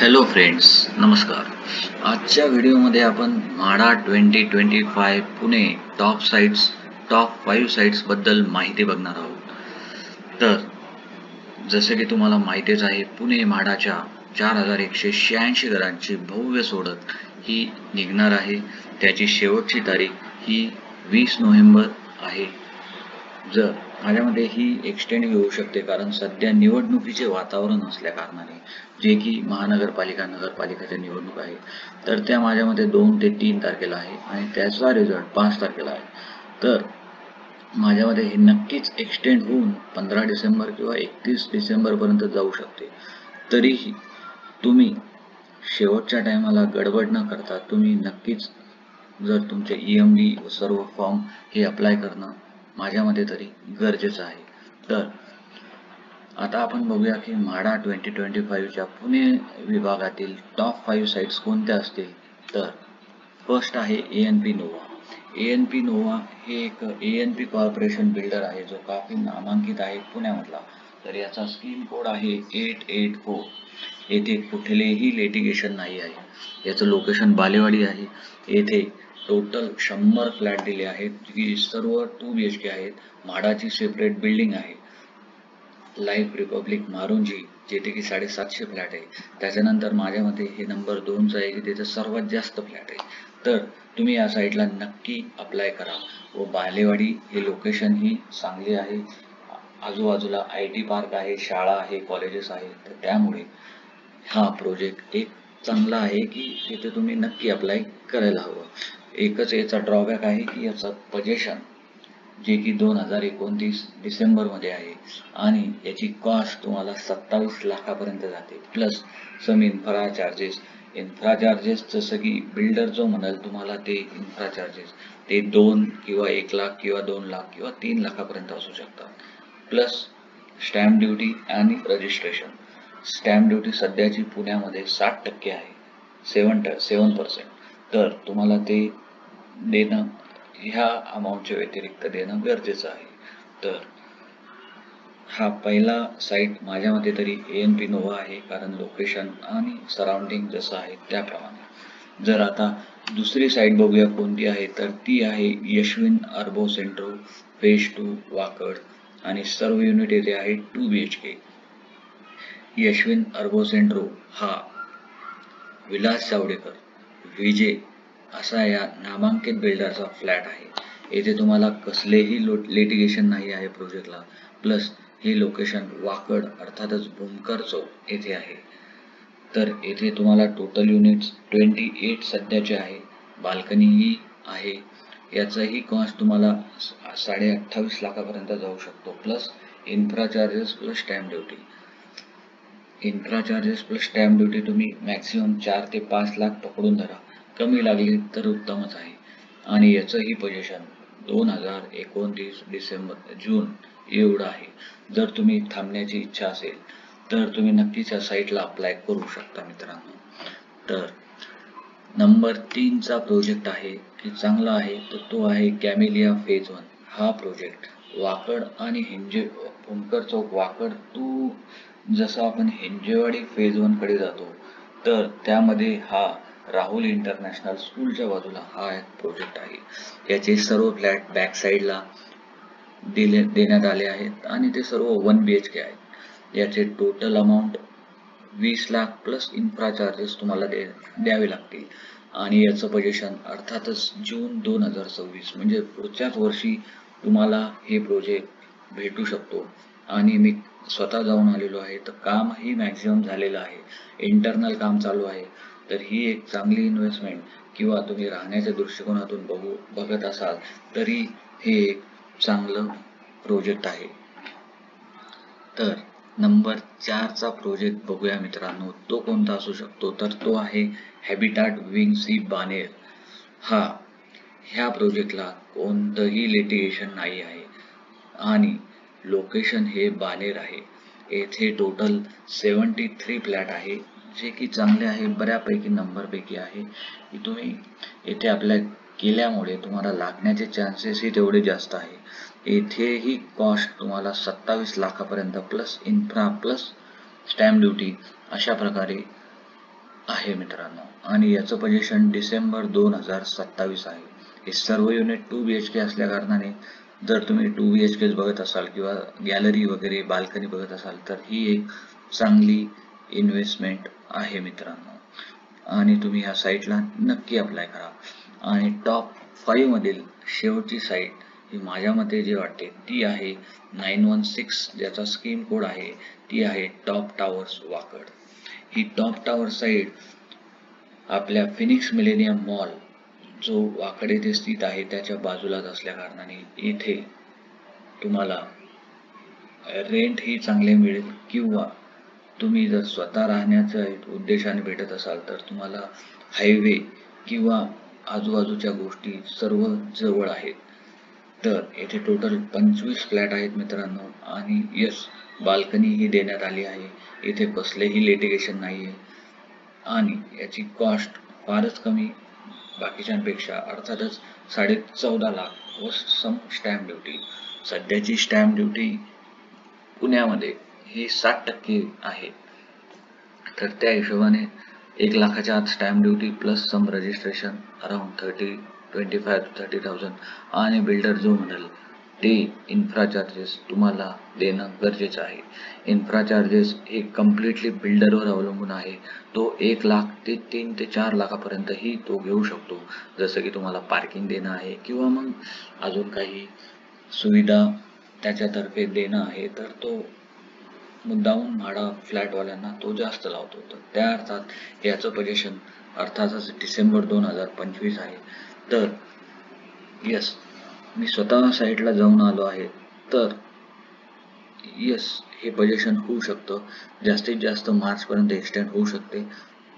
Hello friends, नमस्कार. आजच्या व्हिडिओमध्ये आपण म्हाडा 2025 पुणे टॉप 5 साइट्सबद्दल माहिती बघणार आहोत. तर जसे की तुम्हाला माहितीच आहे, पुणे म्हाडाच्या 4186 घरांची भव्य सोडत ही निघणार आहे. त्याची शेवटची तारीख ही 20 नोव्हेंबर आहे. जर माझ्यामध्ये ही एक्सटेंड होऊ शकते, कारण सध्या निवडणुकीचे वातावरण असल्या कारणाने, जे की नगरपालिकेच्या निवडणूक आहे, तर त्या माझ्यामध्ये 2 ते 3 तारखेला आहे आणि त्याचा रिझल्ट 5 तारखेला आहे. तर माझ्यामध्ये हे नक्कीच एक्सटेंड होऊन 15 डिसेंबर किंवा 31 डिसेंबरपर्यंत जाऊ शकते. तरीही तुम्ही शेवटच्या टायमाला गडबड न करता तुम्ही नक्कीच जर तुमचे EMD व सर्व फॉर्म हे अप्लाय करणं माझ्या मते तरी गरजेचं आहे. तर आता आपण बघूया की म्हाडा 2025च्या पुणे विभागातील टॉप 5 साइट्स कोणत्या असतील. तर फर्स्ट आहे ANP नोवा. ANP नोवा हे एक ANP कॉर्पोरेशन बिल्डर आहे, जो काफी नामांकित आहे पुण्यामधला. तर याचा स्कीम कोड आहे 884. येथे कुठलेही लिटिगेशन नाही आहे. याचं लोकेशन बालेवाडी आहे. येथे टोटल 100 फ्लॅट दिले आहेत, जी सर्व 2 BHK आहेत. म्हाडाची सेपरेट बिल्डिंग आहे, लाईफ रिपब्लिक मारुंजी, जेथे की 750 फ्लॅट आहे. त्याच्यानंतर माझ्यामध्ये हे नंबर 2चं आहे की त्याचं सर्वात जास्त फ्लॅट आहे. तर तुम्ही या साईटला नक्की अप्लाय करा. व बालेवाडी हे लोकेशन ही चांगली आहे. आजूबाजूला IT पार्क आहे, शाळा आहे, कॉलेजेस आहे. तर त्यामुळे हा प्रोजेक्ट एक चांगला आहे की तिथे तुम्ही नक्की अप्लाय करायला हवं. एकच याचा ड्रॉबॅक आहे की याचं पोझिशन जे की 2029 डिसेंबरमध्ये आहे आणि याची कॉस्ट तुम्हाला 27 लाखापर्यंत जाते, प्लस सम इन्फ्रा चार्जेस जसं की बिल्डर जो म्हणाल तुम्हाला ते इन्फ्रा चार्जेस ते 2 किंवा 1 लाख किंवा 2 लाख किंवा 3 लाखापर्यंत असू शकतात, प्लस स्टॅम्प ड्युटी आणि रजिस्ट्रेशन. स्टॅम्प ड्युटी सध्याची पुण्यामध्ये 60% आहे, 7%. तर तुम्हाला ते देणं, ह्या अमाऊंटच्या व्यतिरिक्त देणं गरजेचं आहे. तर हा पहिला साईट माझ्या मते तरी ANP नोवा आहे, कारण लोकेशन आणि सराउंडिंग जसं आहे त्याप्रमाणे. जर आता दुसरी साईट बघूया कोणती आहे, तर ती आहे यशविन अर्बो सेंट्रो फेज 2 वाकड आणि सर्व युनिट येथे आहे 2 BHK. यशविन अर्बो सेंट्रो हा विलास चावडेकर विजे असा या नामांकित बिल्डरचा फ्लॅट आहे. येथे तुम्हाला कसलेही लिटिगेशन नाही आहे प्रोजेक्टला, प्लस हे लोकेशन वाकड अर्थातच भूमकर चौक येथे आहे. तर येथे तुम्हाला टोटल युनिट्स 28 सध्याचे आहे, बाल्कनीही आहे. याचाही कॉस्ट तुम्हाला 28.5 लाखापर्यंत जाऊ शकतो, plus infra charges plus stamp duty. Infra charges plus stamp duty तुम्ही मॅक्सिमम 4 ते 5 लाख पकडून धरा, कमी लागली तर उत्तमच आहे. आणि याचंही पोझिशन 2029 जून एवढं आहे. जर तुम्ही थांबण्याची इच्छा असेल तर तुम्ही नक्कीच या साईटला अप्लाय करू शकता मित्रांनो. तर नंबर 3चा प्रोजेक्ट आहे की चांगला आहे, तर तो आहे कॅमेलिया फेज 1. हा प्रोजेक्ट वाकड आणि भूमकर चौक वाकड टू, जसं आपण हिंजेवाडी फेज 1 कडे जातो, तर त्यामध्ये हा राहुल इंटरनॅशनल स्कूलच्या बाजूला हा एक प्रोजेक्ट आहे. याचे सर्व फ्लॅट बॅक साईडला देण्यात आले आहेत आणि ते सर्व 1 BHK आहेत. याचे total amount 20 lakh plus infra charges तुम्हाला द्यावे लागतील. आणि याचं पोझिशन अर्थातच जून 2026 म्हणजे पुढच्याच वर्षी तुम्हाला हे प्रोजेक्ट भेटू शकतो. आणि मी स्वतः जाऊन आलेलो आहे, तर कामही मॅक्झिमम झालेलं आहे, इंटरनल काम चालू आहे. तर ही एक चांगली इन्व्हेस्टमेंट किंवा तुम्ही राहण्याच्या दृष्टिकोनातून बघत असाल तरी हे एक चांगलं प्रोजेक्ट आहे. तर नंबर 4चा प्रोजेक्ट बघूया मित्रांनो, तो कोणता असू शकतो, तर तो आहे हॅबिटाट विंग सी बानेर. ह्या प्रोजेक्टला कोणतंही लिटिगेशन नाही आहे आणि लोकेशन हे बानेर आहे. येथे टोटल 73 फ्लॅट आहे, जे की चांगले आहे, बऱ्यापैकी नंबरपैकी आहे की तुम्ही येथे अप्लाय केल्यामुळे तुम्हाला लागण्याचे चान्सेसही तेवढे जास्त आहे. येथेही कॉस्ट तुम्हाला 27 लाखापर्यंत plus infra plus stamp duty अशा प्रकारे आहे मित्रांनो, आणि याचं पोझिशन डिसेंबर 2027 आहे. हे सर्व युनिट 2 BHK असल्या कारणाने जर तुम्ही 2 BHK बघत असाल किंवा गॅलरी वगैरे बाल्कनी बघत असाल तर ही एक चांगली इन्व्हेस्टमेंट आहे मित्रांनो, आणि तुम्ही ह्या साईटला नक्की अप्लाय करा. आणि टॉप 5 मधील शेवटची साईट ही माझ्या मते जी वाटते ती आहे 916, ज्याचा स्कीम कोड आहे ती आहे टॉप टावर्स वाकड. ही टॉप टावर साईट आपल्या फिनिक्स मिलेनियम मॉल जो वाकड येथे स्थित आहे त्याच्या बाजूलाच असल्या कारणाने इथे तुम्हाला रेंट ही चांगले मिळेल, किंवा तुम्ही जर स्वतः राहण्याच्या उद्देशाने भेटत असाल तर तुम्हाला हायवे किंवा आजूबाजूच्या गोष्टी सर्व जवळ आहेत. तर येथे टोटल 25 फ्लॅट आहेत मित्रांनो, आणि यस, बाल्कनी ही देण्यात आली आहे. इथे कसलेही लिटिगेशन नाही आहे, आणि याची कॉस्ट फारच कमी बाकीच्यांपेक्षा, अर्थातच 14.5 लाख व सम स्टॅम्प ड्युटी. सध्याची स्टॅम्प ड्युटी पुण्यामध्ये ही 60% आहे, तर त्या हिशोबाने 1 लाखाच्या आत stamp duty plus some registration around 25 to 30,000, आणि बिल्डर जो म्हणाल ते इन्फ्रा चार्जेस तुम्हाला देणं गरजेचं आहे. इन्फ्रा चार्जेस हे कम्प्लिटली बिल्डरवर अवलंबून आहे. तो 1 लाख ते 3 ते 4 लाखापर्यंतही तो घेऊ शकतो, जसं की तुम्हाला पार्किंग देणं आहे किंवा मग अजून काही सुविधा त्याच्यातर्फे देणं आहे, तर तो मुद्दामून भाडा फ्लॅटवाल्यांना तो जास्त लावतो. तर त्या अर्थात याचं पोझिशन अर्थातच डिसेंबर 2025 आहे. तर यस, मी स्वतः साईटला जाऊन आलो आहे, तर यस, हे पोझिशन होऊ शकतं. जास्तीत जास्त मार्चपर्यंत एक्सटेंड होऊ शकते,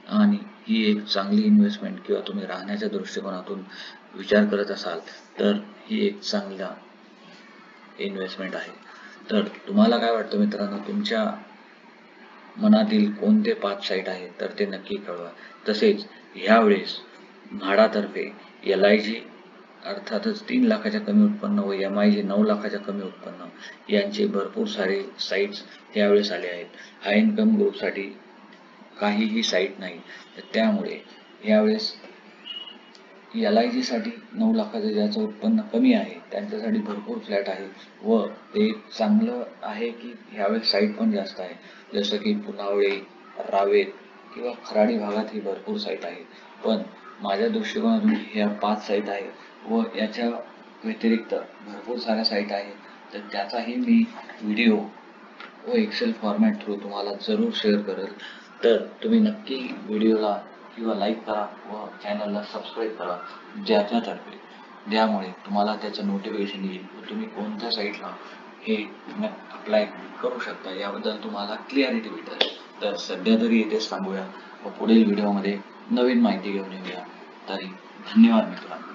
आणि ही एक चांगली इन्व्हेस्टमेंट किंवा तुम्ही राहण्याच्या दृष्टिकोनातून विचार करत असाल तर ही एक चांगला इन्व्हेस्टमेंट आहे. तर तुम्हाला काय वाटतं मित्रांनो, तुमच्या मनातील कोणते 5 साईट आहेत तर ते नक्की कळवा. तसेच ह्यावेळेस म्हाडातर्फे LIG अर्थातच 3 लाखाच्या कमी उत्पन्न व MIG 9 लाखाच्या कमी उत्पन्न यांचे भरपूर सारे साईट्स यावेळेस आले आहेत. हाय इन्कम ग्रुपसाठी काहीही साईट नाही, तर त्यामुळे यावेळेस LIG साठी 9 लाखाचं ज्याचं उत्पन्न कमी आहे त्यांच्यासाठी भरपूर फ्लॅट आहे, व ते चांगलं आहे की ह्यावेळेस साईट पण जास्त आहे, जसं की पुनावळे, रावेत किंवा खराडी भागात ही भरपूर साईट आहे. पण माझ्या दृष्टिकोनातून ह्या 5 साईट आहेत, व याच्या व्यतिरिक्त भरपूर साऱ्या साईट आहेत, तर त्याचाही मी व्हिडिओ व एक्सेल फॉर्मॅट थ्रू तुम्हाला जरूर शेअर करेल. तर तुम्ही नक्की व्हिडिओला किंवा लाईक करा व चॅनलला सबस्क्राईब करा, ज्यामुळे तुम्हाला त्याचं नोटिफिकेशन येईल व तुम्ही कोणत्या साईटला हे अप्लाय करू शकता याबद्दल तुम्हाला क्लिअरिटी भेटेल. तर सध्या तरी इथेच थांबूया व पुढील व्हिडिओमध्ये नवीन माहिती घेऊन येऊया. तरी धन्यवाद मित्रांनो.